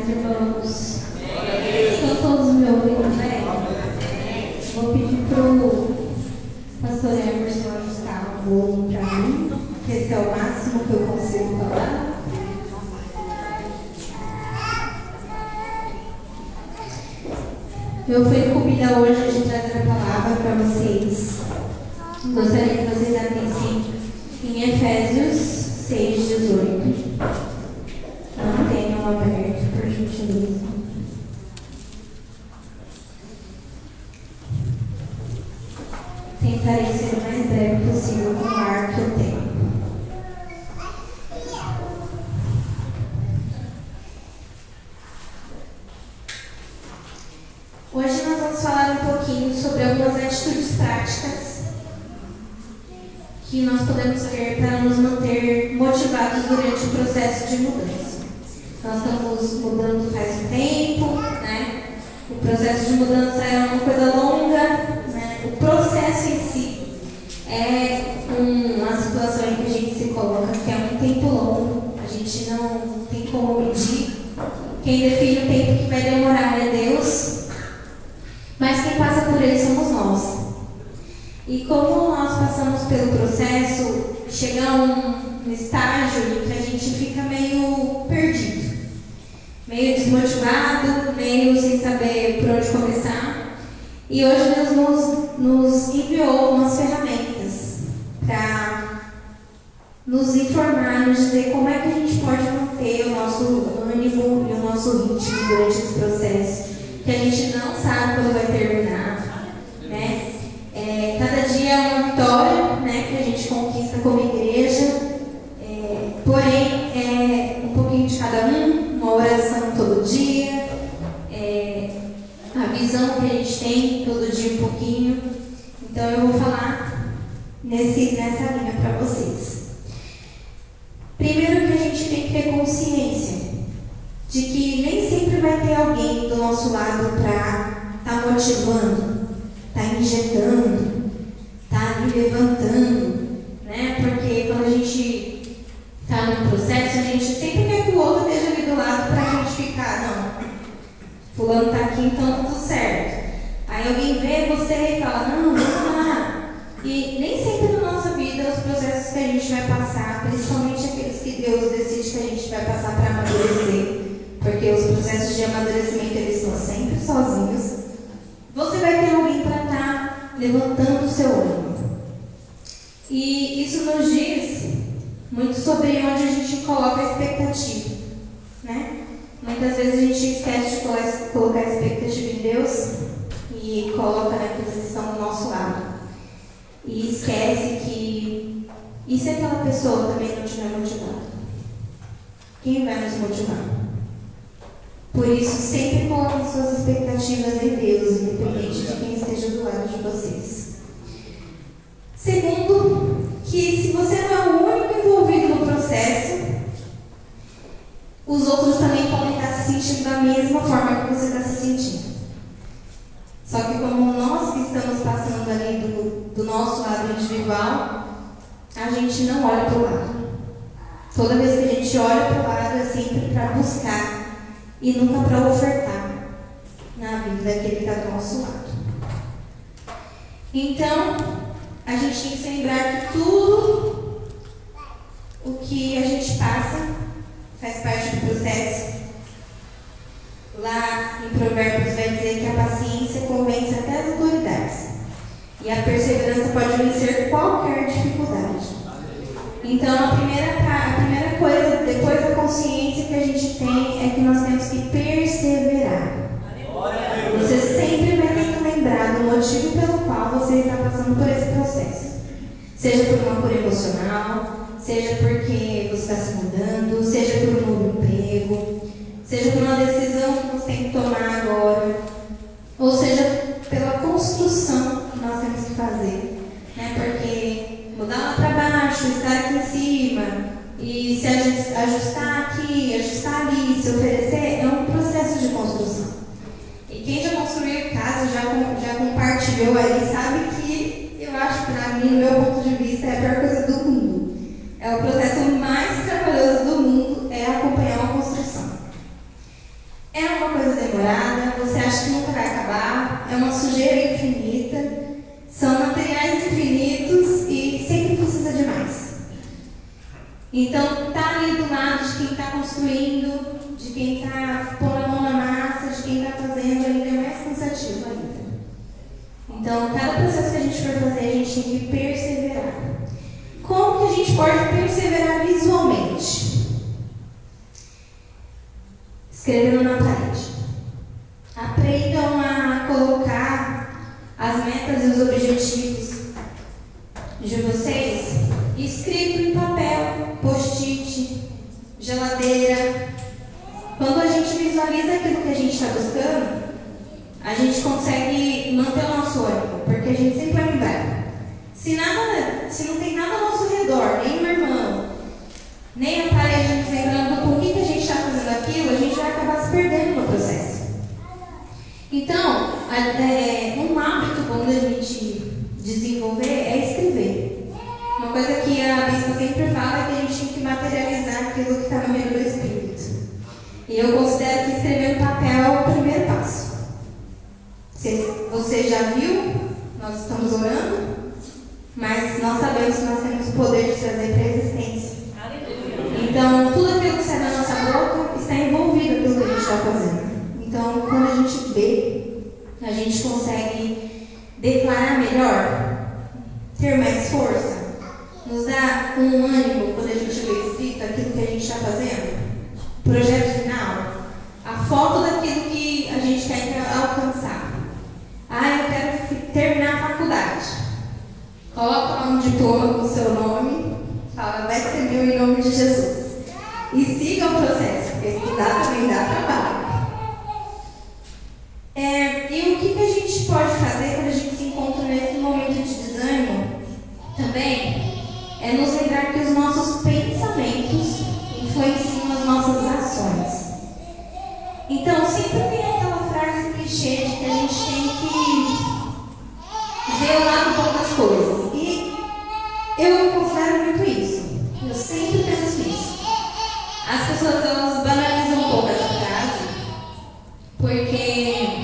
paz, irmãos. Estão todos me ouvindo bem? Vou pedir para o pastor Emerson ajustar o volume para mim, que esse é o máximo que eu consigo falar. Eu fui incumbida hoje de trazer a palavra para vocês. Gostaria que vocês abrissem em Efésios 6:18. Mantenham aberto, por gentileza. Tentarei ser o mais breve possível com o ar que eu tenho. Hoje nós vamos falar um pouquinho sobre algumas atitudes práticas que nós podemos ter para nos manter motivados durante o processo de mudança. Nós estamos mudando faz um tempo, né? O processo de mudança é uma coisa longa, né? O processo em si é uma situação em que a gente se coloca, que é um tempo longo, a gente não tem como medir. Quem define o tempo que vai demorar é Deus, mas quem passa por ele somos nós. E como nós passamos pelo processo, chega a um estágio em que a gente fica meio perdido, meio desmotivado, meio sem saber por onde começar. E hoje Deus nos enviou umas ferramentas para nos informar, nos dizer como é que a gente pode manter o nosso ânimo e o nosso ritmo durante esse processo, que a gente não sabe quando vai terminar, né? Cada dia é uma vitória, né, que a gente conquista como igreja, porém é um pouquinho de cada uma oração todo dia, a visão que a gente tem todo dia um pouquinho. Então eu vou falar nessa linha para vocês. Primeiro que a gente tem que ter consciência de que nem sempre vai ter alguém do nosso lado para estar motivando, estar injetando, estar me levantando, né? Porque quando a gente está no processo, a gente sempre quer que o outro esteja ali do lado para a gente ficar, não, fulano está aqui, então tudo certo. Aí alguém vê você e fala, não, vamos lá. E nem sempre na nossa vida os processos que a gente vai passar, principalmente aqueles que Deus decide que a gente vai passar para amadurecer, porque os processos de amadurecimento eles são sempre sozinhos, você vai ter alguém para estar levantando o seu ânimo. E isso nos diz muito sobre onde a gente coloca a expectativa, né? Muitas vezes a gente esquece de colocar a expectativa em Deus e coloca naqueles que estão do nosso lado. E esquece que, e se aquela pessoa também não estiver motivada? Quem vai nos motivar? Por isso, sempre coloquem suas expectativas em Deus, independente de quem esteja do lado de vocês. Segundo, que se você não é o único envolvido no processo, os outros também podem estar se sentindo da mesma forma que você está se sentindo. Só que como nós que estamos passando ali do nosso lado individual, a gente não olha para o lado. Toda vez que a gente olha para o lado é sempre para buscar e nunca para ofertar na vida daquele que está do nosso lado. Então, a gente tem que se lembrar que tudo o que a gente passa faz parte do processo. Lá em Provérbios vai dizer que a paciência convence até as autoridades e a perseverança pode vencer qualquer dificuldade. Então, a primeira coisa, depois da consciência que a gente tem, é que nós temos que perseverar. Você sempre vai ter que lembrar do motivo pelo qual você está passando por esse processo. Seja por uma cura emocional, seja porque você está se mudando, seja por um novo emprego, seja por uma decisão que você tem que tomar agora, ou seja pela construção que nós temos que fazer, né? Porque mudar lá para baixo, estar aqui em cima e se ajustar aqui, ajustar ali, se oferecer, é um processo de construção. E quem já construiu casa, já compartilhou aí, sabe que eu acho, para mim, no meu ponto de vista, é a pior coisa do mundo. É o processo mais trabalhoso do mundo, é acompanhar uma construção. Então, tá ali do lado de quem está construindo, de quem está pondo a mão na massa, de quem está fazendo, ainda é mais cansativo ainda. Então, cada processo que a gente for fazer, a gente tem que perseverar. Como que a gente pode perseverar visualmente? Escrevendo na parede. Aprendam a colocar as metas e os objetivos de vocês escrito em papel, post-it, geladeira. Quando a gente visualiza aquilo que a gente está buscando, a gente consegue manter o nosso ânimo, porque a gente sempre vai lembrar. Se não tem nada ao nosso redor, nem um irmão, nem a parede nos lembrando por que a gente está fazendo aquilo, a gente vai acabar se perdendo no processo. Então, um hábito bom da gente desenvolver é escrever. Uma coisa que a bispa sempre fala é que a gente tem que materializar aquilo que está no meio do Espírito. E eu considero que escrever no papel é o primeiro passo. Você já viu? Nós estamos orando, mas nós sabemos que nós temos o poder de trazer para a existência. Então, tudo aquilo que sai da nossa boca está envolvido naquilo que a gente está fazendo. Então, quando a gente vê, a gente consegue declarar melhor, ter mais força, nos dá um ânimo quando a gente vê escrito aquilo que a gente está fazendo. Projeto final, a foto daquilo que a gente quer alcançar. Eu quero terminar a faculdade. Coloca lá um diploma com o seu nome, fala, vai ser meu em nome de Jesus. E siga o processo, porque estudar também dá trabalho. E o que a gente pode fazer quando a gente se encontra nesse momento de desânimo também é nos lembrar que os nossos pensamentos influenciam as nossas ações. Então, sempre tem aquela frase clichê de que a gente tem que ver o lado bom das coisas. E eu considero muito isso. Eu sempre penso isso. As pessoas elas banalizam um pouco essa frase, porque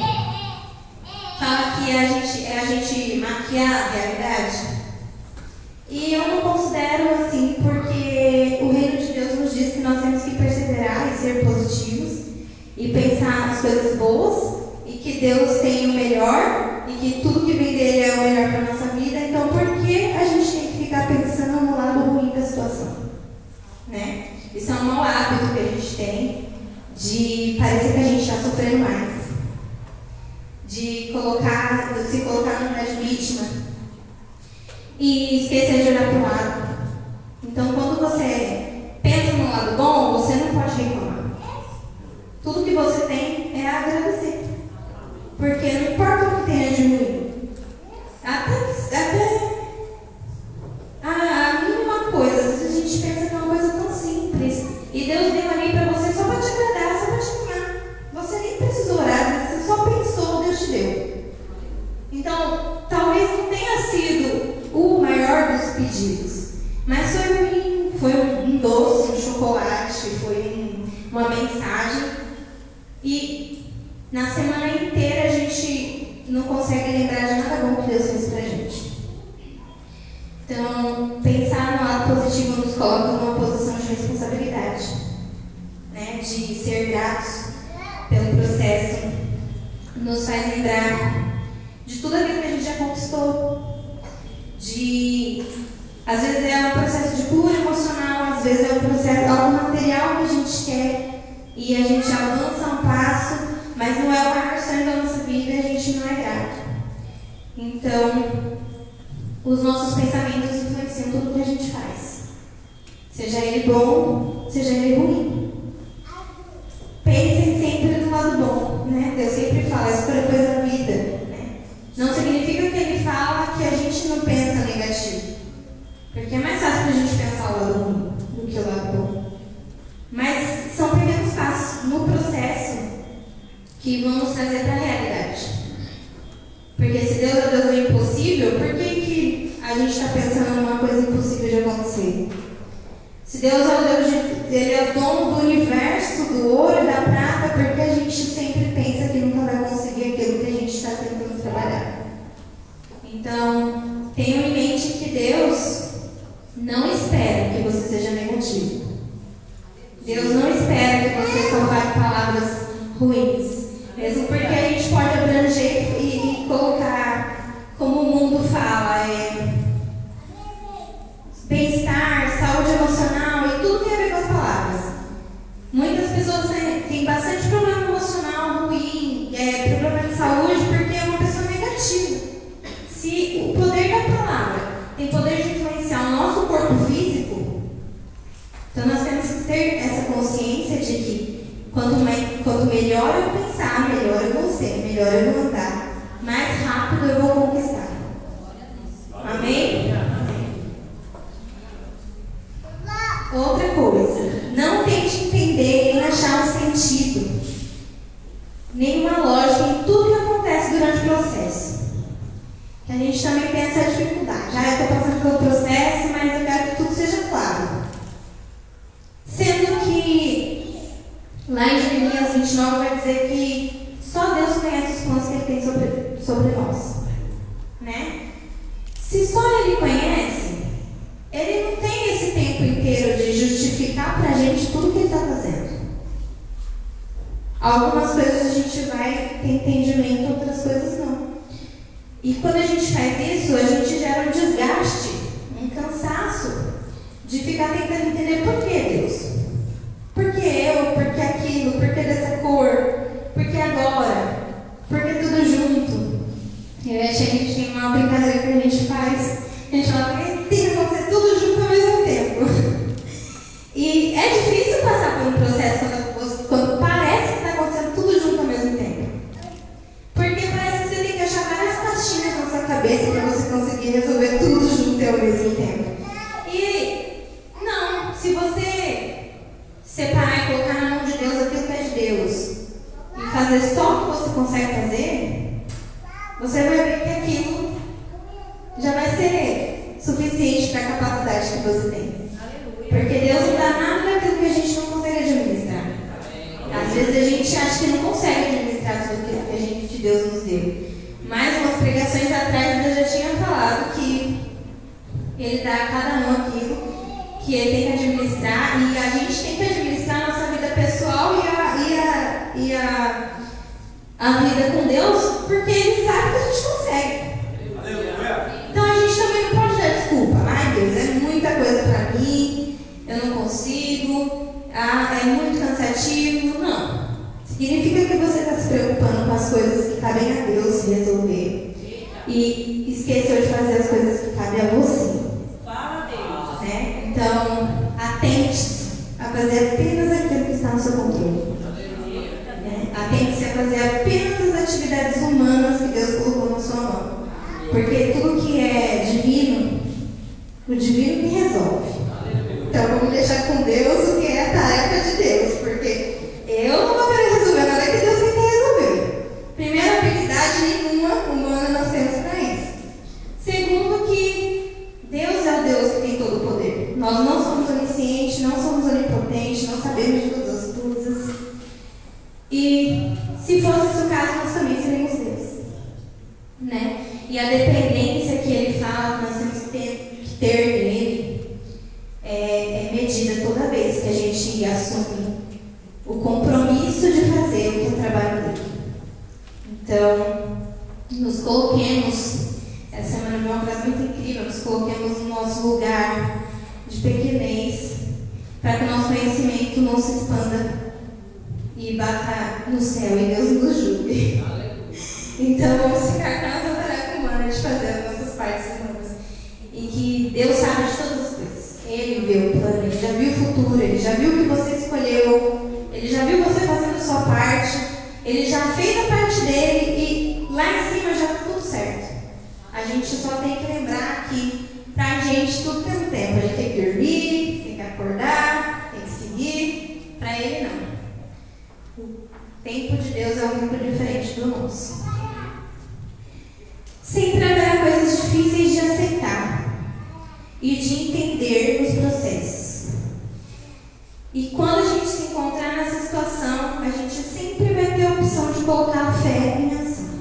fala que a gente maquiar a realidade. E eu não considero assim, porque o reino de Deus nos diz que nós temos que perseverar e ser positivos e pensar nas coisas boas e que Deus tem o melhor e que tudo que vem dele é o melhor para a nossa vida. Então, por que a gente tem que ficar pensando no lado ruim da situação? Né? Isso é um mau hábito que a gente tem de parecer que a gente está sofrendo mais, de se colocar no lugar de vítima e esquecer de olhar para o lado. Então, quando você pensa no lado bom, você não pode reclamar. Tudo que você tem é agradecer. Porque não importa o que tenha de ruim. Até a mínima coisa, às vezes a gente pensa que é uma coisa tão simples. E Deus deu ali para você só para te agradar, só para te amar. Você nem precisou orar, você só pensou, Deus te deu. Então, talvez não tenha sido o maior dos pedidos, mas foi um doce, um chocolate, foi uma mensagem. E na semana inteira a gente não consegue lembrar de nada bom que Deus fez pra gente. Então, pensar no lado positivo nos coloca numa posição de responsabilidade, né? De ser gratos pelo processo, nos faz lembrar de tudo aquilo que a gente já conquistou. Às vezes é um processo de cura emocional, às vezes é um processo, algo material que a gente quer e a gente avança um passo, mas não é o maior sonho da nossa vida e a gente não é grato. Então, os nossos pensamentos influenciam tudo que a gente faz, seja ele bom, seja ele ruim. Pensem sempre no lado bom, né? Deus sempre fala, escolha coisa da vida, né? Não significa que ele fala que a gente não pensa negativo, porque é mais fácil a gente pensar o lado ruim do que o lado bom. Mas são pequenos passos no processo que vão nos trazer para a realidade. Porque se Deus é Deus do impossível, por que a gente está pensando numa coisa impossível de acontecer? Se Deus é o Deus Ele é o dono do universo, do ouro e da prata, por que a gente sempre pensa que nunca vai conseguir aquilo que a gente está tentando trabalhar? Então, tenham em mente que Deus não espera que você seja negativo. Deus não espera que você só fale palavras ruins. Mesmo porque a gente pode abranger e colocar, como o mundo fala, bem-estar, saúde emocional, e tudo tem a ver com as palavras. Muitas pessoas têm bastante problema emocional ruim, problema de saúde, porque é uma pessoa negativa. Se o poder da palavra tem poder de influenciar o nosso corpo físico, então nós temos que ter essa consciência de que quanto melhor eu pensar, melhor eu vou ser, melhor eu vou andar, mais rápido eu vou conquistar. Amém? Outra coisa, não tente entender nem achar um sentido, nenhuma lógica em tudo que acontece durante o processo. Que a gente também tem essa dificuldade. Eu estou passando pelo processo, mas eu quero que tudo seja claro. Sendo que lá em Jeremias 29 vai dizer que só Deus conhece os planos que Ele tem sobre nós. Né? Se só Ele conhece, Ele não tem esse tempo inteiro de justificar pra gente tudo que Ele está fazendo. Algumas coisas a gente vai ter entendimento, outras coisas não. E quando a gente faz isso, a gente gera um desgaste, um cansaço de ficar tentando entender por que Deus. Por que eu? Por que aquilo? Por que dessa cor? Por que agora? Por que tudo junto? Eu e a gente tem uma brincadeira que a gente faz. A gente fala que tem que acontecer tudo junto ao mesmo tempo. E é difícil passar por um processo quando parece que está acontecendo tudo junto ao mesmo tempo. Porque parece que você tem que achar várias caixinhas na sua cabeça para você conseguir resolver tudo junto ao mesmo tempo. E não, se você separar e colocar na mão de Deus aquilo que é de Deus e fazer só o que você consegue fazer, você vai ver que aquilo já vai ser suficiente para a capacidade que você tem. Porque Deus não dá nada daquilo que a gente não consegue administrar. Às vezes a gente acha que não consegue administrar tudo aquilo que Deus nos deu. Mas umas pregações atrás eu já tinha falado que Ele dá a cada um aquilo que Ele tem que administrar, e a gente tem que administrar a nossa vida pessoal e a vida com Deus, porque Ele sabe que a gente consegue. Então a gente também não pode dar desculpa. Ai Deus, é muita coisa para mim, eu não consigo, é muito cansativo. Não. Significa que você está se preocupando com as coisas que cabem a Deus resolver e esqueceu de fazer as coisas que cabem a você. Né? Então, atente-se a fazer apenas aquilo que está no seu controle. Né? Atente-se a fazer apenas as atividades humanas que Deus colocou na sua mão. Porque tudo que é divino, o divino que resolve. Então vamos deixar com Deus o que é a tarefa de Deus, porque eu não vou querer resolver nada que Deus tem que resolver. Primeiro, habilidade nenhuma humana nós temos para isso. Segundo, que Deus é o Deus que tem todo o poder. Nós não somos oniscientes, não somos onipotentes, não sabemos de todas as coisas. E se fosse esse o caso, nós também seríamos Deus. Né? E a dependência que Ele fala que nós temos que ter nele é medida toda vez que a gente assume o compromisso de fazer o que é o trabalho dele. Então, nos coloquemos, essa semana é uma frase muito incrível, nos coloquemos no nosso lugar de pequenez, para que o nosso conhecimento não se expanda e bata no céu e Deus nos julgue. Então, vamos ficar com a nossa tarefa humana de fazer as nossas partes humanas. E que Deus sabe de todas as coisas. Ele vê o plano, Ele já viu o futuro, Ele já viu o que você escolheu, Ele já viu você fazendo a sua parte, Ele já fez a parte dele e lá em cima já está tudo certo. A gente só tem que lembrar que pra gente tudo tem um tempo. A gente tem que dormir, tem que acordar, tem que seguir. Pra Ele não. O tempo de Deus é um tempo diferente do nosso. Sempre haverá coisas difíceis de aceitar e de entender os processos. E quando a gente se encontrar nessa situação, a gente sempre vai ter a opção de colocar a fé em ação.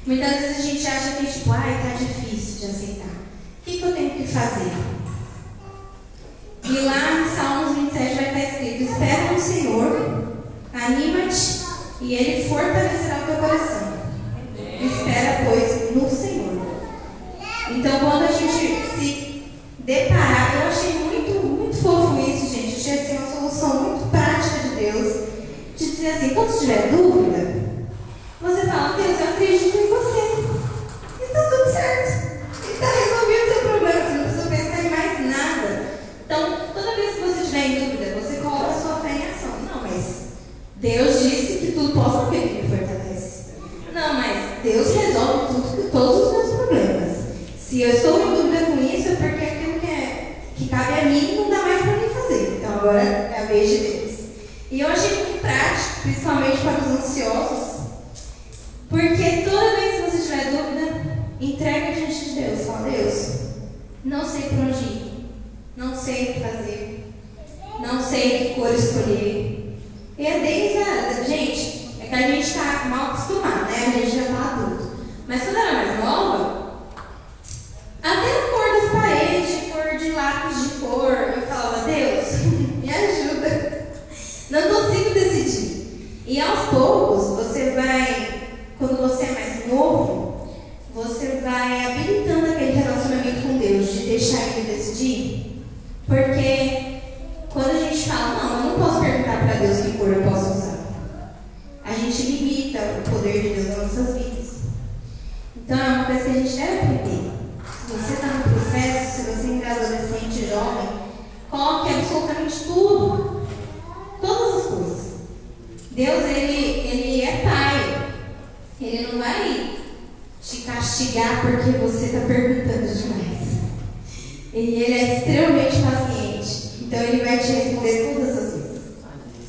Muitas vezes a gente acha que tá difícil de aceitar. O que eu tenho que fazer? E E lá em Salmos 27 vai estar escrito: espera no Senhor, anima-te e Ele fortalecerá o teu coração. Espera, pois, no Senhor. Então, quando a gente se deparar, eu achei muito fofo isso, gente. Achei assim, uma solução muito prática de Deus, de dizer assim: quando tiver dúvida, você fala: Deus, eu acredito em você. E está tudo certo. E está resolvido o seu problema. Você não precisa pensar em mais nada. Então, toda vez que você tiver em dúvida, você coloca a sua fé em ação. Não, mas Deus disse que tudo posso naquele que me fortalece. Não, mas Deus resolve todos os meus problemas. Se eu estou em dúvida com isso, é porque aquilo que cabe a mim não dá mais para mim fazer. Então agora é a vez de Deus. E eu achei muito prático, principalmente para os ansiosos, porque toda vez que você tiver dúvida, entrega diante de Deus. Fala: Deus, não sei por onde ir, não sei o que fazer, não sei que cor escolher. E é desde a... Gente, é que a gente está mal acostumado, né? A gente já está adulto. Mas quando eu era mais nova, até a cor das paredes, cor de lápis de cor, eu falava: Deus, me ajuda. Não consigo decidir. E aos poucos, você vai, quando você é mais novo, você vai habilitando aquele relacionamento com Deus, de deixar Ele decidir. Porque quando a gente fala: não, eu não posso perguntar para Deus que cor eu posso usar, a gente limita o poder de Deus nas nossas vidas. Então é uma coisa que a gente deve aprender. Se você está no processo, se você ainda é adolescente, jovem, coloque absolutamente tudo, todas as coisas. Deus, ele é Pai. Ele não vai te castigar porque você está perguntando demais. Ele é extremamente paciente. Então ele vai te responder todas as vezes.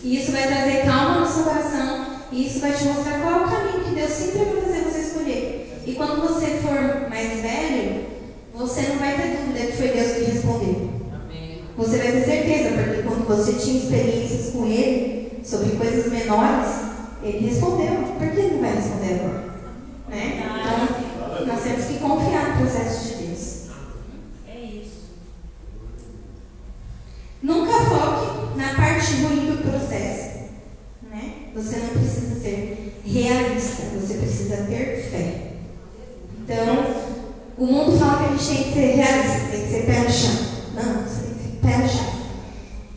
E isso vai trazer calma no seu coração. E isso vai te mostrar qual é o caminho que Deus sempre vai fazer você escolher. E quando você for mais velho, você não vai ter dúvida que foi Deus que respondeu. Amém. Você vai ter certeza, porque quando você tinha experiências com Ele sobre coisas menores, Ele respondeu. Por que Ele não vai responder agora? Né? Então, nós temos que confiar no processo de Deus. É isso. Nunca foque na parte ruim do processo. Né? Você não precisa ser realista, você precisa ter fé. Então, o mundo fala que a gente tem que ser realista, tem que ser pé no chão. Não, você tem que ser pé no chão.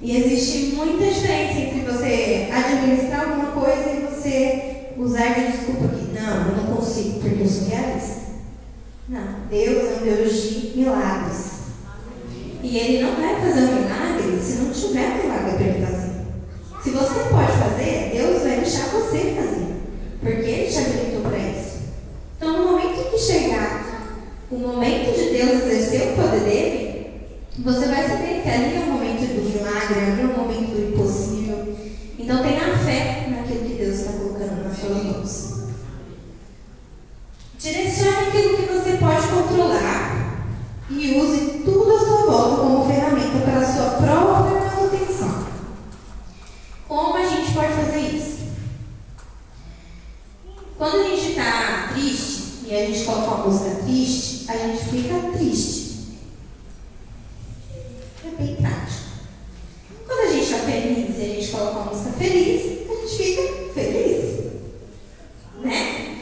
E existe muita diferença entre você administrar alguma coisa e você usar de desculpa aqui. Não, eu não consigo porque eu sou realista. Não, Deus é um Deus de milagres. E Ele não vai fazer um milagre se não tiver milagre para Ele fazer. Se você pode fazer, Deus vai deixar você fazer, porque Ele te habilitou para isso. Então, no momento que chegar o momento de Deus exercer o poder dele, você vai saber que ali é o momento do milagre, ali é o momento do impossível. Então tenha fé naquilo que Deus está colocando nas suas mãos. Direcione aquilo que você pode controlar e use tudo à sua volta como ferramenta para a sua própria manutenção. Como a gente pode fazer isso? Quando a gente está triste e a gente coloca uma música triste, a gente fica triste. É bem prático. Quando a gente está feliz e a gente coloca uma música feliz, a gente fica feliz. Né?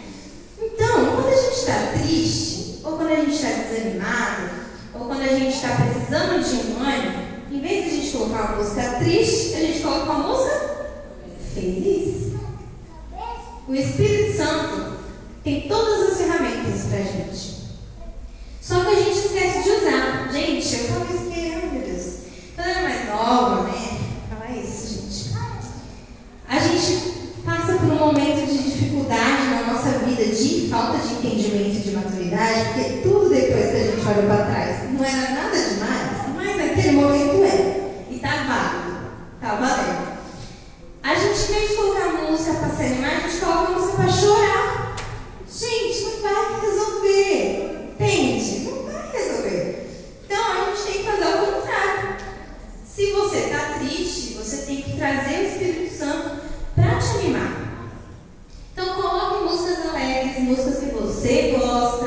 Então, quando a gente está triste, ou quando a gente está desanimado, ou quando a gente está precisando de um ânimo, em vez de a gente colocar uma música triste, a gente coloca uma música feliz. O Espírito Santo tem todas as ferramentas para a gente. Só que a gente esquece de usar. Gente, eu falo isso que, meu Deus, quando eu era mais nova, né? Fala isso, gente. A gente passa por um momento de dificuldade na nossa vida, de falta de entendimento e de maturidade, porque tudo depois que a gente olha para trás não era nada demais, mas naquele momento é. E tá válido, tá valendo. A gente, em vez de colocar música para se animar, a gente coloca música para chorar. Gente, não vai resolver. Entende? Não vai resolver. Então, a gente tem que fazer o contrário. Se você está triste, você tem que trazer o Espírito Santo para te animar. Então, coloque músicas alegres, músicas que você gosta.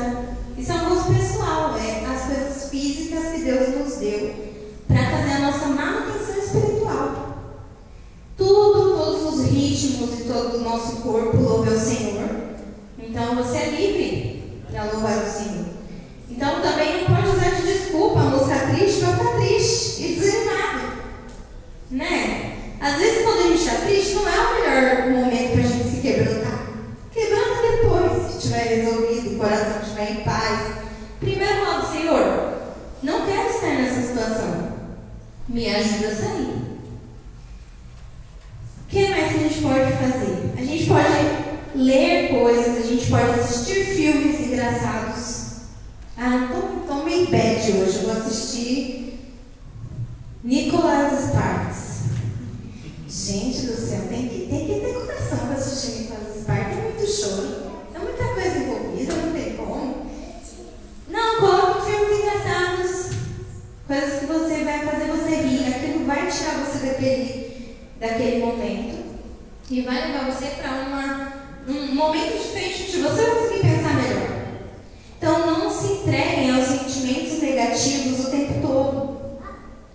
Isso é um gosto pessoal, é as coisas físicas que Deus nos deu para fazer a nossa manutenção ritmos e todo o nosso corpo louve ao Senhor. Então você é livre para louvar o Senhor. Então também não pode usar de desculpa a música triste para ficar triste e desanimado. Né? Às vezes quando a gente está triste, não é o melhor momento para a gente se quebrantar. Quebranta depois, se estiver resolvido, o coração estiver em paz. Primeiro fala, Senhor, não quero estar nessa situação. Me ajuda a sair. O que mais que a gente pode fazer? A gente pode ler coisas, a gente pode assistir filmes engraçados. Estou meio bad hoje, eu vou assistir Nicholas Sparks. Gente do céu, tem que ter coração para assistir Nicholas Sparks. É muito choro, é muita coisa envolvida, não tem como. Não, coloque filmes engraçados, coisas que você vai fazer você rir, aquilo vai tirar você daquele momento e vai levar você para um momento diferente onde você vai conseguir pensar melhor. Então não se entreguem aos sentimentos negativos o tempo todo.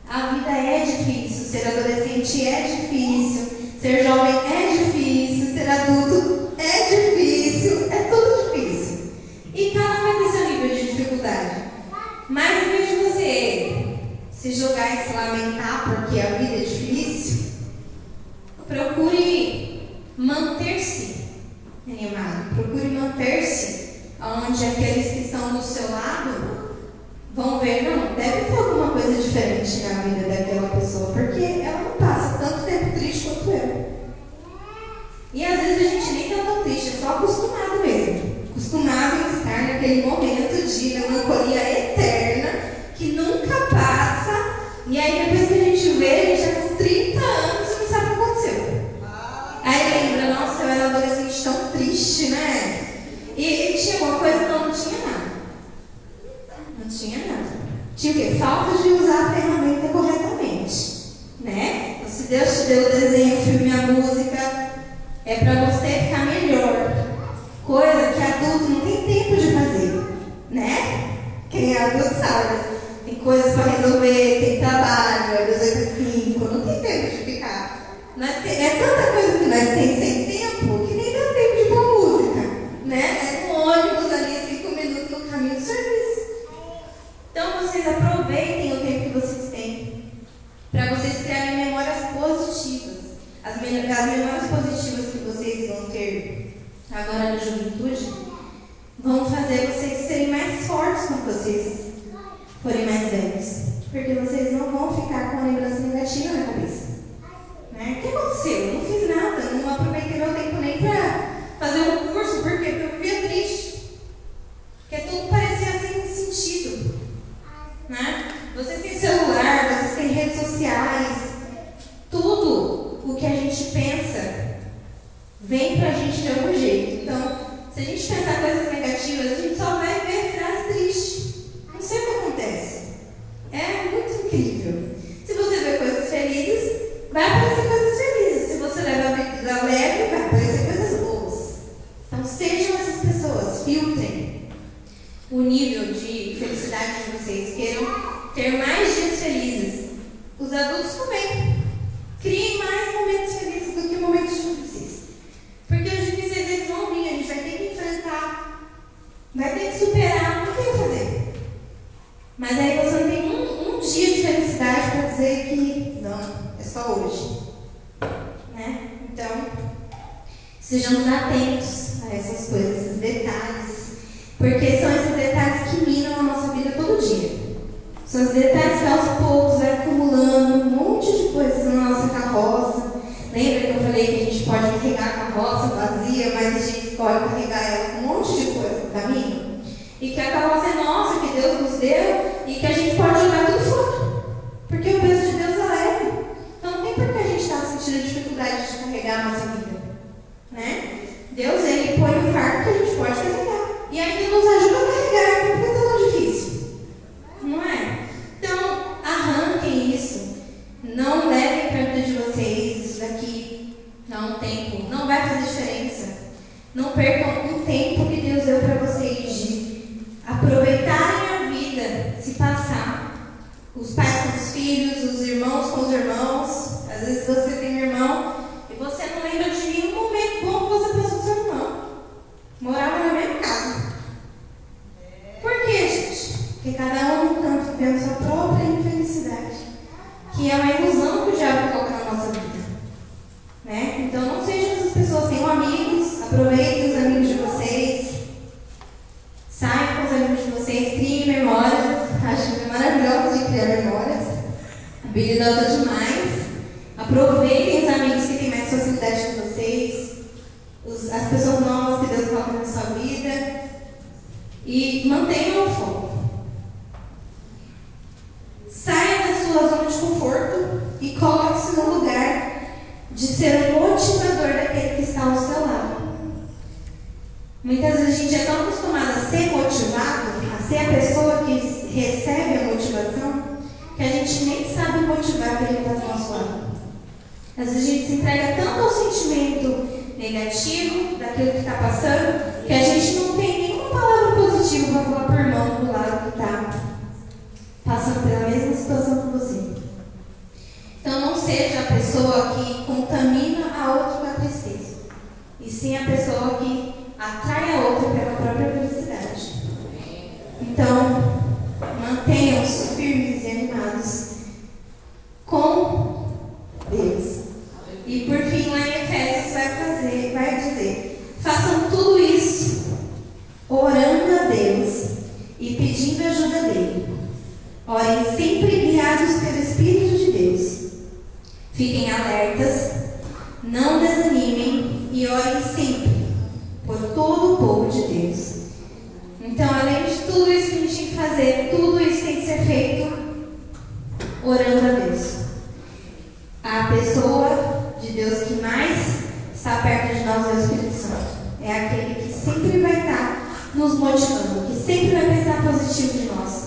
A vida é difícil, ser adolescente é difícil, ser jovem é difícil, ser adulto é difícil, é tudo difícil. E cada um vai ter seu nível de dificuldade. Mas em vez de você se jogar e se lamentar porque a vida é difícil, procure manter-se animado, procure manter-se onde aqueles que estão do seu lado vão ver, não, deve ter alguma coisa diferente na vida daquela pessoa, porque ela não passa tanto tempo triste quanto eu. E às vezes a gente nem está tão triste, é só acostumado mesmo. Acostumado em estar naquele momento de melancolia eterna, que nunca passa, e aí depois que a gente vê, a gente está com 30 anos e não sabe o que aconteceu. Aí lembra, nossa, eu era adolescente tão triste, né? E tinha uma coisa, não tinha nada. Não tinha nada. Tinha o quê? Falta de usar a ferramenta corretamente. Né? Então, se Deus te deu o desenho, o filme, a música, é para você ficar melhor. Coisa que adulto não tem tempo de fazer. Né? Quem é adulto sabe. Tem coisas para resolver, tem trabalho, é 2, 8, 5, não tem tempo de ficar. É tanta coisa que nós temos sem tempo que nem dá tempo de pôr música. Né? É no ônibus ali, 5 minutos no caminho do serviço. Então vocês aproveitem o tempo que vocês têm para vocês criarem memórias positivas. As memórias positivas que vocês vão ter agora na juventude vão fazer vocês serem mais fortes quando vocês forem mais velhos. Porque vocês não vão ficar com a lembrança negativa na cabeça. Né? O que aconteceu? Eu não fiz nada, não aproveitei meu tempo nem para fazer um curso, porque eu vivia triste. Porque tudo parecia sem sentido. Né? Vocês têm celular, vocês têm redes sociais, tudo o que a gente pensa vem pra gente de algum jeito. Então, se a gente pensar coisas negativas, a gente só vai ver frase triste. Não sei o que acontece. É muito incrível. Se você vê coisas felizes, vai aparecer coisas felizes. Se você leva a vida leve, vai aparecer coisas boas. Então, sejam essas pessoas, filtrem o nível de felicidade de vocês, queiram ter mais dias felizes. Os adultos também. Criem mais momentos felizes do que momentos difíceis. Porque os difíceis eles vão vir, a gente vai ter que enfrentar, vai ter que superar, não tem o que fazer. Mas aí você não tem um dia de felicidade para dizer que não, é só hoje. Né? Então, sejamos atentos a essas coisas, esses detalhes. Porque são esses detalhes que minam a nossa vida todo dia. São os detalhes que aos poucos vai acumulando um monte de coisas na nossa carroça. Lembra que eu falei que a gente pode carregar a carroça vazia, mas a gente pode carregar ela com um monte de coisa no caminho? E que a carroça é nossa, que Deus nos deu, e que a gente pode jogar tudo fora. Porque o peso de Deus é leve. Então não tem por que a gente estar sentindo dificuldade de carregar a nossa vida. Né? Deus, Ele põe o fardo que a gente pode carregar. E ainda nos ajuda a carregar, porque é tão difícil. Não é? Então, arranquem isso. Não levem perto de vocês isso daqui há um tempo. Não vai fazer diferença. Não percam um tempo que Deus deu para vocês de aproveitarem a vida, se passar. Os pais com os filhos, os irmãos com os irmãos. Às vezes você tem um irmão e você não lembra de aproveitem os amigos de vocês, saiam com os amigos de vocês, criem memórias. Acho que é maravilhoso de criar memórias, habilidosa demais. Aproveitem os amigos que têm mais facilidade que vocês, as pessoas novas que Deus coloca na sua vida, e mantenham o foco. Saia da sua zona de conforto e coloque-se no lugar de ser o motivador daquele que está ao seu lado. Muitas vezes a gente é tão acostumado a ser motivado, a ser a pessoa que recebe a motivação, que a gente nem sabe motivar aquele que está do nosso lado. Às vezes a gente se entrega tanto ao sentimento negativo daquilo que está passando, que a gente não tem nenhuma palavra positiva para falar por irmão do lado que está passando pela mesma situação que você. Então não seja a pessoa que contamina a outra com a tristeza, e sim a pessoa que atrai a outra pela própria felicidade. Então, mantenham-se firmes e animados com Deus. E por fim, lá em Efésios vai dizer: façam tudo isso orando a Deus e pedindo a ajuda dele. Orem sempre guiados pelo Espírito de Deus. Fiquem alertas, não desanimem e orem sempre por todo o povo de Deus. Então, além de tudo isso que a gente tem que fazer, tudo isso tem que ser feito orando a Deus. A pessoa de Deus que mais está perto de nós é o Espírito Santo. É aquele que sempre vai estar nos motivando, que sempre vai pensar positivo de nós,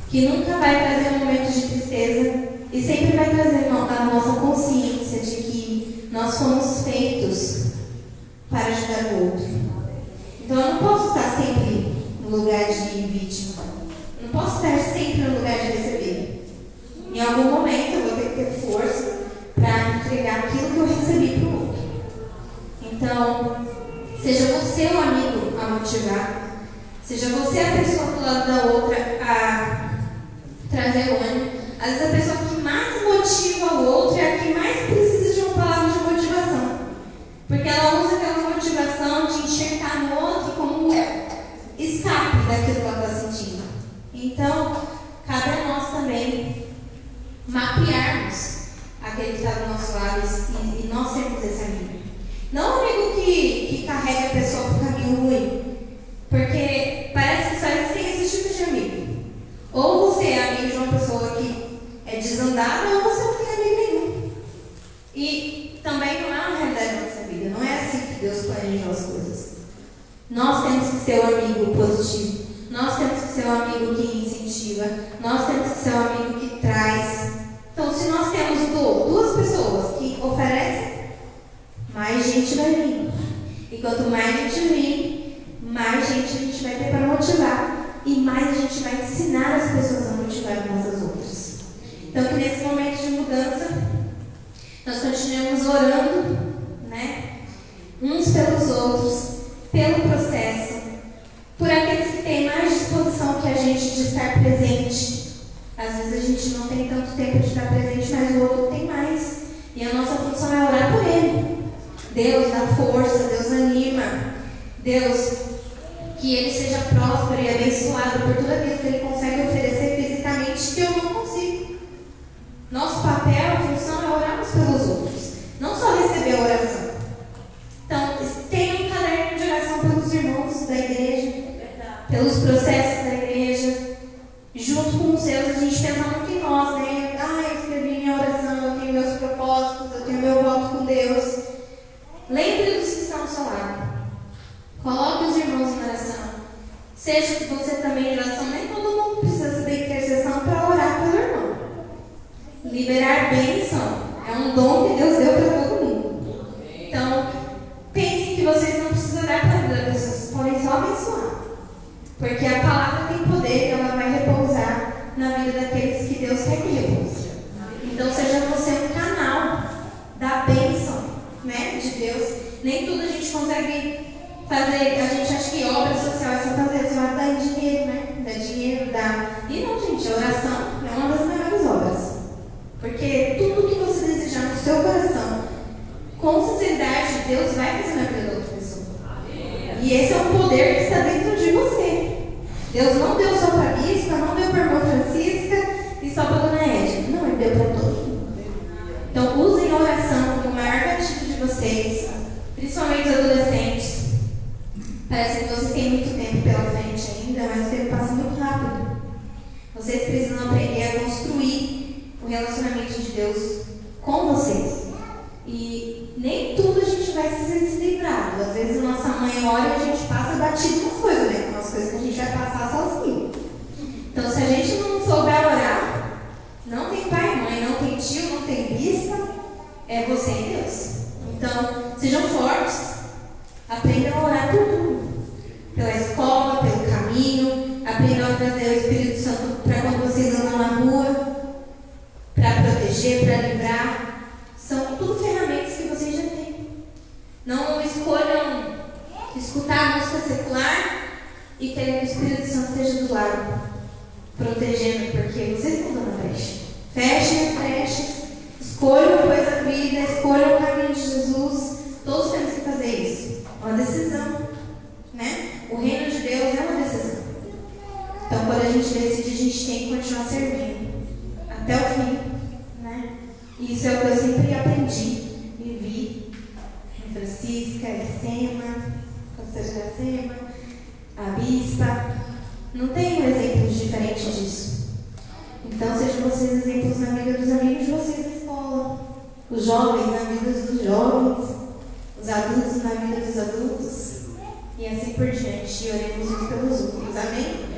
que nunca vai trazer momentos de tristeza e sempre vai trazer a nossa consciência de que nós fomos feitos para ajudar o outro. Então eu não posso estar sempre no lugar de vítima. Eu não posso estar sempre no lugar de receber. Em algum momento eu vou ter que ter força para entregar aquilo que eu recebi para o outro. Então, seja você o amigo a motivar, seja você a pessoa do lado da outra a trazer o ânimo. Às vezes a pessoa que mais motiva o outro é a que mais precisa de uma palavra de motivação. Porque ela usa aquela motivação de enxergar no outro como escape daquilo que ela está sentindo. Então, cabe a nós também mapearmos aquele que está do nosso lado e nós sermos esse amigo. Não um amigo que carrega a pessoa para o caminho ruim. Porque parece que só existem esse tipo de amigo. Ou você é amigo de uma pessoa que é desandada, ou você não tem amigo nenhum. E também não é uma realidade da nossa vida. Não é assim que Deus planejou as coisas. Nós temos que ser o amigo positivo. Nós temos que ser o amigo que incentiva. Nós temos que ser o amigo que traz. Então, se nós temos duas pessoas que oferecem, mais gente vai vir. E quanto mais gente vir, mais gente a gente vai ter para motivar. E mais a gente vai ensinar as pessoas a motivar umas às outras. Então, que nesse momento de mudança, nós continuemos orando, né? Uns pelos outros, pelo processo, por aqueles que têm mais disposição que a gente de estar presente. Às vezes a gente não tem tanto tempo de estar presente, mas o outro tem mais. E a nossa função é orar por ele. Deus dá força, Deus anima, Deus, que ele seja próspero e abençoado por tudo aquilo que ele consegue oferecer fisicamente, que eu não consigo. Nosso papel, a função é orarmos pelos outros, não só receber a oração. Então, tenha um caderno de oração pelos irmãos da igreja, pelos processos da igreja, junto com os seus, a gente pensa muito em nós, né? Eu escrevi minha oração, eu tenho meus propósitos, eu tenho meu voto com Deus. Lembre dos que estão ao seu lado. Coloque os irmãos em oração. Seja que você também em oração, nem todo mundo precisa saber intercessão para orar pelo irmão. Liberar bênção é um dom que Deus deu para todo mundo. Então, pense que vocês não precisam orar pela vida das pessoas, podem só abençoar. Porque a palavra tem poder, ela vai repousar na vida daqueles que Deus quer que repouse. Então, seja você um canal da bênção, né, de Deus. Nem tudo a gente consegue fazer, a gente acha que obra social é só fazer, só dar dinheiro, né? Dar dinheiro, dar. E não, gente, a oração é uma das maiores obras. Porque tudo que você desejar no seu coração, com sinceridade, Deus vai fazer na vida da outra pessoa. Porque esse é um poder que está dentro de você. Deus não deu só para a bispa, não deu para a irmã Francisca e só para a dona Edna. Não, Ele deu para todo mundo. Então, usem a oração como o maior gatilho de vocês, principalmente os adolescentes. Parece que vocês têm muito tempo pela frente ainda, mas o tempo passa muito rápido. Vocês precisam aprender a construir o relacionamento de Deus com vocês. E nem tudo a gente vai se desequilibrar. Às vezes a nossa mãe olha e a gente passa batido nas coisas, né? Umas coisas que a gente vai passar sozinho. Então, se a gente não souber orar, não tem pai, mãe, não tem tio, não tem bispa, é você e Deus. Então, sejam fortes, aprendam a orar por tudo. Pela escola, pelo caminho, aprendam a trazer o Espírito Santo para quando vocês andam na rua, para proteger, para livrar. São tudo ferramentas que vocês já têm. Não escolham escutar música secular e querem que o Espírito Santo esteja do lado, protegendo, porque vocês não dão na brecha. Fechem as brechas, escolham a coisa da vida, escolham o caminho de Jesus. Todos temos que fazer isso. É uma decisão, né? O reino de Deus é uma decisão. Então, quando a gente decide, a gente tem que continuar servindo até o fim, né? E isso é o que eu sempre aprendi e vi em Francisca, Iracema, pastora Iracema, a bispa. Não tem um exemplo diferente disso. Então, sejam vocês exemplos na vida dos amigos de vocês na escola, os jovens na vida dos jovens, os adultos na vida dos adultos, e assim por diante. E oremos uns pelos outros. Amém?